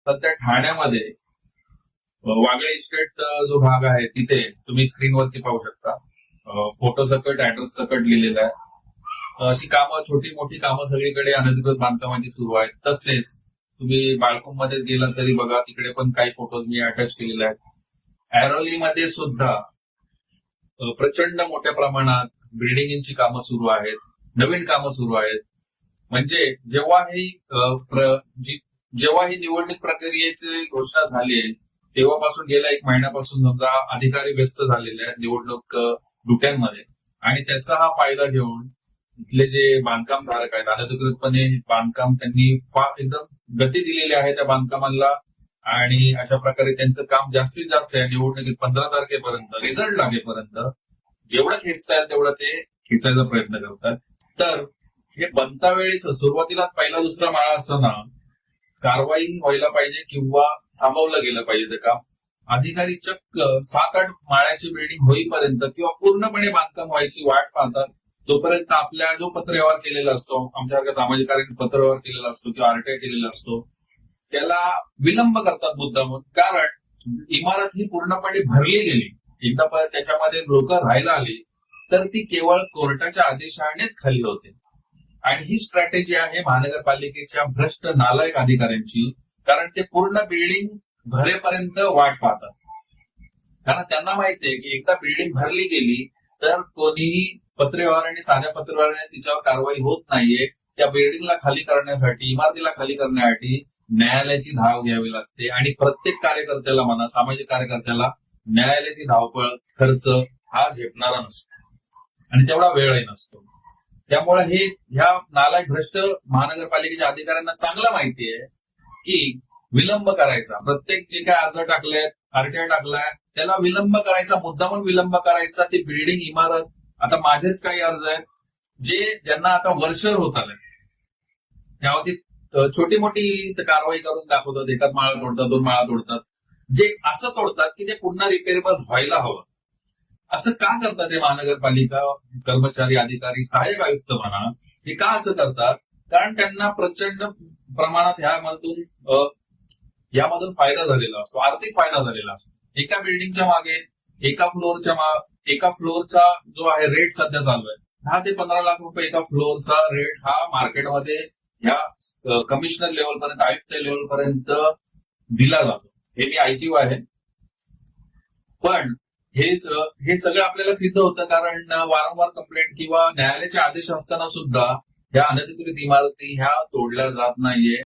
सध्या ठाण्यामध्ये वागळे इस्टेट जो भाग आहे तिथे तुम्ही स्क्रीनवरती पाहू शकता. फोटो सकट ऍड्रेस सकट लिहिलेला आहे. अशी कामं, छोटी मोठी कामं सगळीकडे अनधिकृत बांधकामाची सुरू आहेत. तसेच तुम्ही बाळकुंमध्ये गेला तरी बघा, तिकडे पण काही फोटोज मी अटॅच केलेले आहेत. ऐरोलीमध्ये सुद्धा प्रचंड मोठ्या प्रमाणात बिल्डिंगची कामं सुरू आहेत, नवीन कामं सुरू आहेत. म्हणजे जेव्हा ही निवडणूक प्रक्रियेची घोषणा झाली आहे तेव्हापासून गेल्या 1 महिन्यापासून समजा अधिकारी व्यस्त झालेले आहेत निवडणूक ड्युट्यांमध्ये, आणि त्याचा हा फायदा घेऊन इथले जे बांधकाम धारक आहेत, अनधिकृतपणे बांधकाम त्यांनी एकदम गती दिलेली आहे त्या बांधकामाला, आणि अशा प्रकारे त्यांचं काम जास्तीत जास्त आहे निवडणुकीत 15 तारखेपर्यंत रिझल्ट लागेपर्यंत जेवढं खेचता येईल तेवढं ते खेचायचा प्रयत्न करतात. तर हे बनता वेळेस सुरुवातीला पहिला दुसरा माळा असताना कारवाई व्हायला पाहिजे किंवा थांबवलं गेलं पाहिजे ते काम. अधिकारी चक्क 7-8 माळ्याची बिल्डिंग होईपर्यंत किंवा पूर्णपणे बांधकाम व्हायची वाट पाहतात. तोपर्यंत आपल्या जो पत्रव्यवहार केलेला असतो, आमच्यासारख्या सामाजिक कार्याने पत्रव्यवहार केलेला असतो किंवा आरटीआय केलेला असतो, त्याला विलंब करतात मुद्दामून. कारण इमारत ही पूर्णपणे भरली गेली, एकदा परत त्याच्यामध्ये लोक राहायला आली तर ती केवळ कोर्टाच्या आदेशानेच खाली होते. आणि ही स्ट्रॅटेजी आहे महानगरपालिकेच्या भ्रष्ट नालायक अधिकाऱ्यांची. कारण ते पूर्ण बिल्डिंग भरेपर्यंत वाट पाहतात. कारण त्यांना माहितीये की एकदा बिल्डिंग भरली गेली तर कोणीही पत्रव्यवहाराने, साध्या पत्रव्यवहाराने तिच्यावर कारवाई होत नाहीये. त्या बिल्डिंगला खाली करण्यासाठी, इमारतीला खाली करण्यासाठी न्यायालयाची धाव घ्यावी लागते. आणि प्रत्येक कार्यकर्त्याला म्हणा, सामाजिक कार्यकर्त्याला न्यायालयाची धावपळ, खर्च हा झेपणारा नसतो आणि तेवढा वेळही नसतो. त्यामुळे ह्या नालायक भ्रष्ट महानगरपालिकेच्या अधिकाऱ्यांना चांगलं माहिती आहे की विलंब करायचा, प्रत्येक जे काय अर्ज टाकलेत, आरटीआय टाकलाय, त्याला विलंब करायचा, मुद्दामून विलंब करायचा. ती बिल्डिंग, इमारत, आता माझेच काही अर्ज आहेत ज्यांना आता वर्ष होत आलंय, त्यावरती छोटी मोठी कारवाई करून दाखवतात. एकाच माळा तोडतात, 2 माळा तोडतात, जे असं तोडतात की ते पुन्हा रिपेरेबल व्हायला हवं. असं का करतात हे महानगरपालिका कर्मचारी, अधिकारी, सहाय्यक आयुक्त म्हणा, हे का असं करतात? कारण त्यांना प्रचंड प्रमाणात यामधून फायदा झालेला असतो, आर्थिक फायदा झालेला असतो. एका बिल्डिंगच्या मागे, एका फ्लोअरचा जो आहे रेट सध्या चालू आहे 10 ते 15 लाख रुपये एका फ्लोअरचा रेट हा मार्केटमध्ये ह्या कमिशनर लेवलपर्यंत, आयुक्त लेवलपर्यंत दिला जातो. हे मी ऐकू आहे. पण हे सगळं आपल्याला सिद्ध होतं कारण वारंवार कंप्लेंट किंवा न्यायालयाचे आदेश असताना सुद्धा ह्या अनधिकृत इमारती ह्या तोडल्या जात नाहीये.